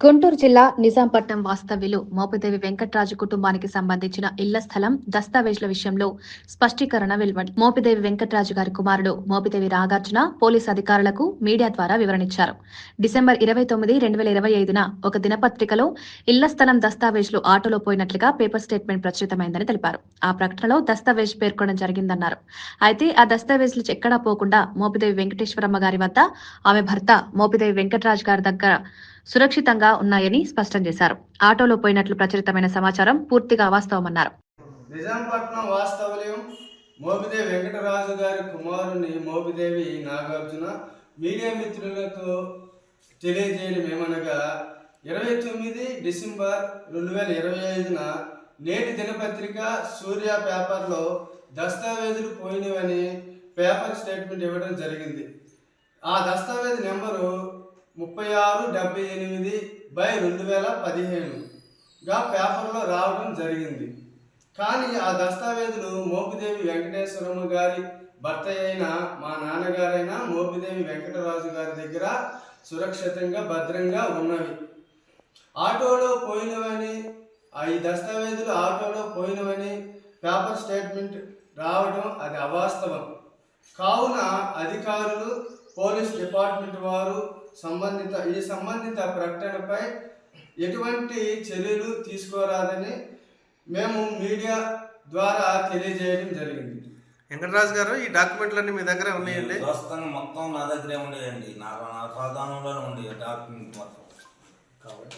గుంటూరు జిల్లా నిజాంపట్నం వాస్తవ్యులు మోపిదేవి వెంకట్రాజు కుటుంబానికి సంబంధించిన ఇళ్ల స్థలం దస్తావేజ్ల విషయంలో స్పష్టీకరణ వెలువడి మోపిదేవి వెంకట్రాజు గారి కుమారుడు మోపిదేవి రాగార్జున పోలీసు అధికారులకు మీడియా ద్వారా వివరణిచ్చారు. డిసెంబర్ 29, 2025న ఒక దినపత్రికలో ఇళ్ల స్థలం దస్తావేజ్లు ఆటోలో పోయినట్లుగా పేపర్ స్టేట్మెంట్ ప్రచురితమైందని తెలిపారు. ఆ ప్రకటనలో దస్తావేజ్ పేర్కొనడం జరిగిందన్నారు. అయితే ఆ దస్తావేజ్లు ఎక్కడా పోకుండా మోపిదేవి వెంకటేశ్వరమ్మ గారి వద్ద ఆమె భర్త మోపిదేవి వెంకట్రాజు గారి దగ్గర సురక్షితంగా ఉన్నాయని స్పష్టం చేశారు. ఆటోలో పోయినట్లు ప్రచురితమైన సమాచారం పూర్తిగా అవాస్తవమన్నారు. నిజాంపట్నం వాస్తవ్యం మోపిదేవి వెంకటరాజు గారి కుమారుని మోపిదేవి నాగార్జున మీడియా మిత్రులకు తెలియజేయడం ఏమనగా 29 డిసెంబర్ 2025న నేటి దినపత్రిక సూర్య పేపర్లో దస్తావేజులు పోయినవని పేపర్ స్టేట్మెంట్ ఇవ్వడం జరిగింది. ఆ దస్తావేజ్ నెంబరు 3678/2015గా పేపర్లో రావడం జరిగింది. కానీ ఆ దస్తావేజులు మోపిదేవి వెంకటేశ్వరమ్మ గారి భర్త అయిన మా నాన్నగారైన మోపిదేవి వెంకటరాజు గారి దగ్గర సురక్షితంగా భద్రంగా ఉన్నవి. ఆటోలో పోయినవని ఈ దస్తావేజులు ఆటోలో పోయినవని పేపర్ స్టేట్మెంట్ రావడం అది అవాస్తవం. కావున అధికారులు పోలీస్ డిపార్ట్మెంట్ వారు సంబంధిత ప్రకటనపై ఎటువంటి చర్యలు తీసుకోరాదని మేము మీడియా ద్వారా తెలియజేయడం జరిగింది. వెంకటరాజు గారు, ఈ డాక్యుమెంట్లన్నీ మీ దగ్గర ఉన్నాయండి? దోస్తంగా మొత్తం నా దగ్గరే ఉండేయండి. నా ప్రాధాన్యంలోనే ఉండేవి డాక్యుమెంట్ మొత్తం. కాబట్టి